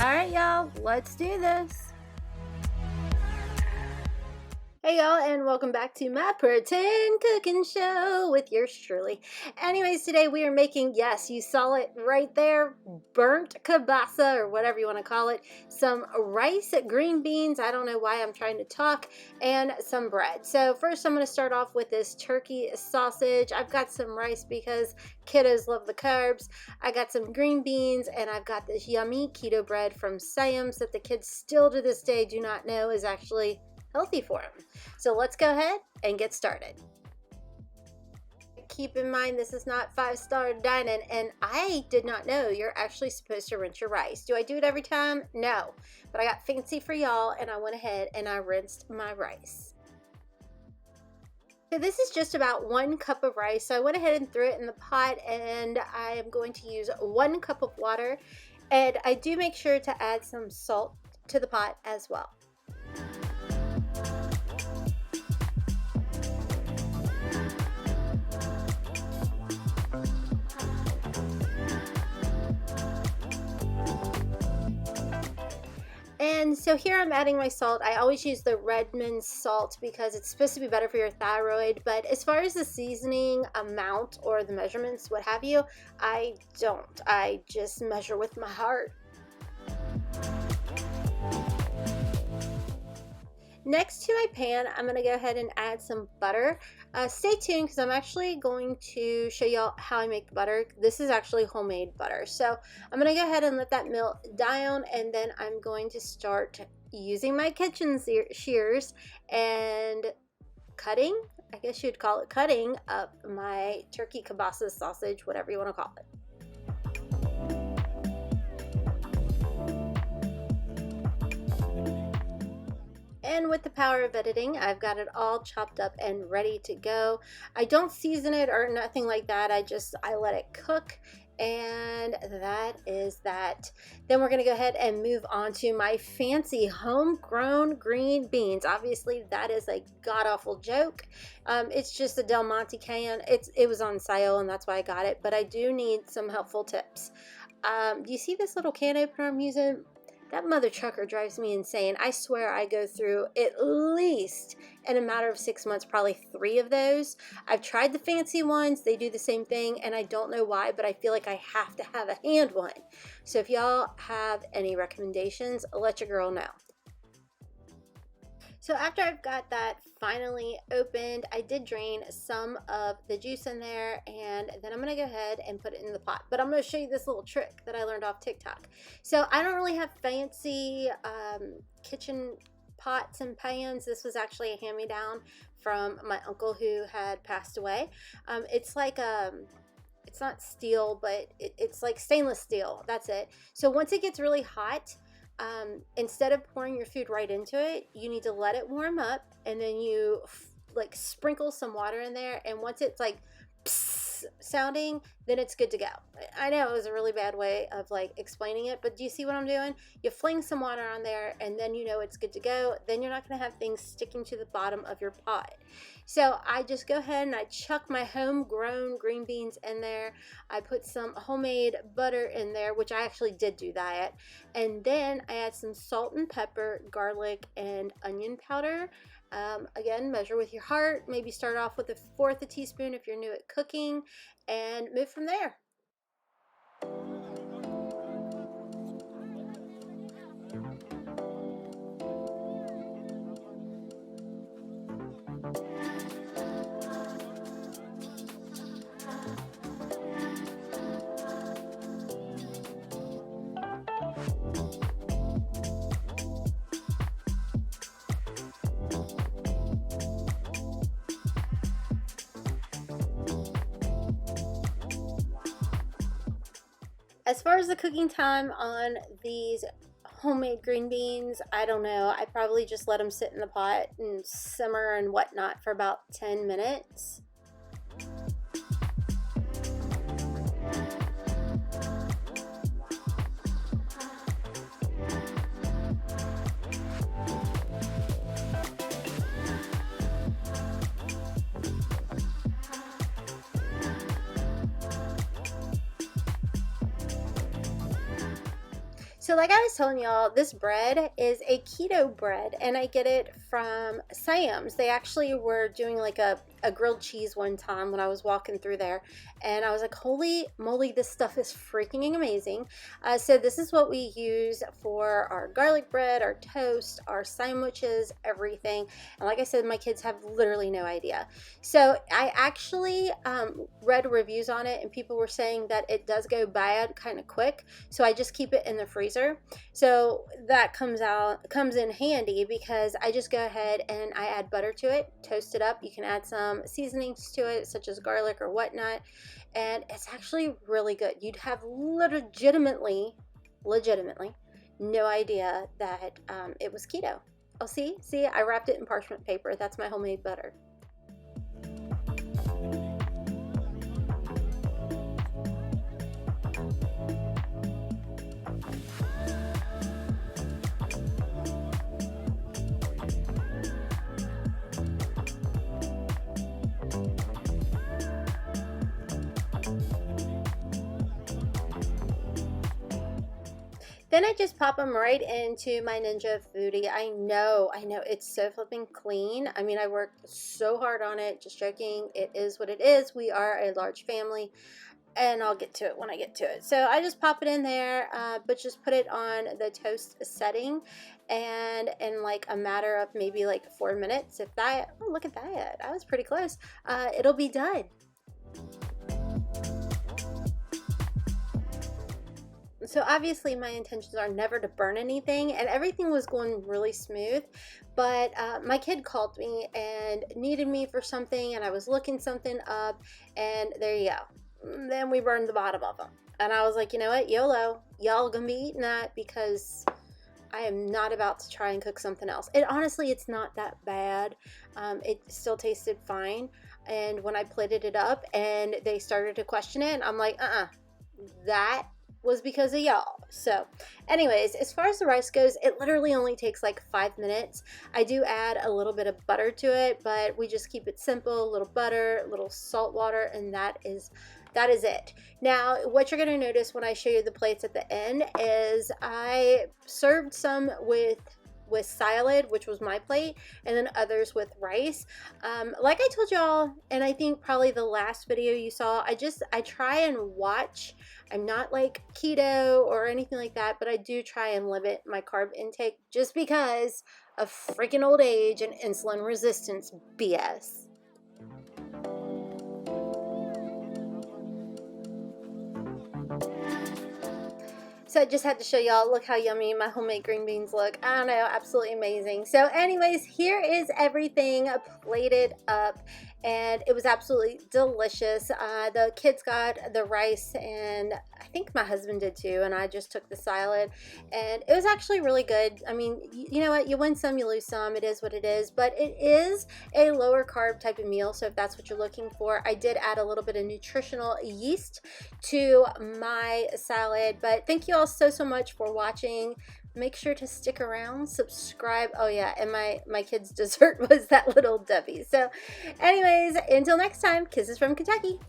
All right, y'all, let's do this. Hey y'all, and welcome back to my pretend cooking show with yours truly. Anyways, today we are making, yes, you saw it right there, burnt kielbasa, or whatever you want to call it, some rice, green beans, I don't know why I'm trying to talk, and some bread. So first I'm going to start off with this turkey sausage. I've got some rice because kiddos love the carbs. I got some green beans, and I've got this yummy keto bread from Sam's that the kids still to this day do not know is actually healthy for them. So let's go ahead and get started. Keep in mind, this is not five-star dining, and I did not know you're actually supposed to rinse your rice. Do I do it every time? No, but I got fancy for y'all, and I went ahead and I rinsed my rice. So this is just about 1 cup of rice. So I went ahead and threw it in the pot, and I am going to use 1 cup of water, and I do make sure to add some salt to the pot as well. And so here I'm adding my salt. I always use the Redmond salt because it's supposed to be better for your thyroid. But as far as the seasoning amount or the measurements, what have you, I don't. I just measure with my heart. Next to my pan, I'm going to go ahead and add some butter. Stay tuned because I'm actually going to show y'all how I make the butter. This is actually homemade butter. So I'm going to go ahead and let that melt down, and then I'm going to start using my kitchen shears and cutting, I guess you'd call it cutting up my turkey kielbasa sausage, whatever you want to call it. And with the power of editing, I've got it all chopped up and ready to go. I don't season it or nothing like that. I let it cook, and that is that. Then we're gonna go ahead and move on to my fancy homegrown green beans. Obviously that is a god-awful joke. It's just a Del Monte can. It was on sale, and that's why I got it, but I do need some helpful tips. Do you see this little can opener I'm using? That mother trucker drives me insane. I swear I go through at least, in a matter of 6 months, probably 3 of those. I've tried the fancy ones. They do the same thing, and I don't know why, but I feel like I have to have a hand one. So if y'all have any recommendations, let your girl know. So after I've got that finally opened, I did drain some of the juice in there, and then I'm gonna go ahead and put it in the pot. But I'm gonna show you this little trick that I learned off TikTok. So I don't really have fancy kitchen pots and pans. This was actually a hand-me-down from my uncle who had passed away. It's like it's not steel, but it's like stainless steel. That's it. So once it gets really hot, instead of pouring your food right into it, you need to let it warm up, and then you like sprinkle some water in there, and once it's like psst sounding, then it's good to go. I know it was a really bad way of like explaining it, but do you see what I'm doing? You fling some water on there, and then you know it's good to go. Then you're not going to have things sticking to the bottom of your pot. So I just go ahead and I chuck my homegrown green beans in there. I put some homemade butter in there, which I actually did do that, and then I add some salt and pepper, garlic, and onion powder. Again, measure with your heart. Maybe start off with 1/4 teaspoon if you're new at cooking, and move from there. As far as the cooking time on these homemade green beans, I don't know. I probably just let them sit in the pot and simmer and whatnot for about 10 minutes. So like I was telling y'all, this bread is a keto bread, and I get it from Sam's. They actually were doing like a grilled cheese one time when I was walking through there, and I was like, holy moly, this stuff is freaking amazing. So this is what we use for our garlic bread, our toast, our sandwiches, everything. And like I said, my kids have literally no idea. So I actually read reviews on it, and people were saying that it does go bad kind of quick. So I just keep it in the freezer. So that comes in handy because I just go ahead and I add butter to it, toast it up. You can add some seasonings to it, such as garlic or whatnot, and it's actually really good. You'd have legitimately no idea that it was keto. Oh, see, I wrapped it in parchment paper. That's my homemade butter. Then I just pop them right into my Ninja Foodie. I know, it's so flipping clean. I mean, I worked so hard on it, just joking. It is what it is. We are a large family, and I'll get to it when I get to it. So I just pop it in there, but just put it on the toast setting, and in like a matter of maybe like 4 minutes, if that, oh, look at that. I was pretty close. It'll be done. So obviously my intentions are never to burn anything, and everything was going really smooth, but my kid called me and needed me for something, and I was looking something up, and there you go. Then we burned the bottom of them, and I was like, you know what, YOLO, y'all gonna be eating that because I am not about to try and cook something else. Honestly, it's not that bad. It still tasted fine, and when I plated it up and they started to question it, I'm like, that was because of y'all. So anyways, as far as the rice goes, it literally only takes like 5 minutes. I do add a little bit of butter to it, but we just keep it simple. A little butter, a little salt water, and that is it. Now, what you're going to notice when I show you the plates at the end is I served some with salad, which was my plate, and then others with rice. Like I told y'all, and I think probably the last video you saw, I try and watch. I'm not like keto or anything like that, but I do try and limit my carb intake just because of freaking old age and insulin resistance BS. So I just had to show y'all, look how yummy my homemade green beans look. I don't know, absolutely amazing. So anyways, here is everything plated up, and it was absolutely delicious. The kids got the rice, and I think my husband did too, and I just took the salad, and it was actually really good. I mean, you know what, you win some, you lose some. It is what it is, but it is a lower carb type of meal, so if that's what you're looking for. I did add a little bit of nutritional yeast to my salad, but thank you all so much for watching. Make sure to stick around, subscribe. Oh yeah, and my kid's dessert was that little Debbie. So anyways, until next time, kisses from Kentucky.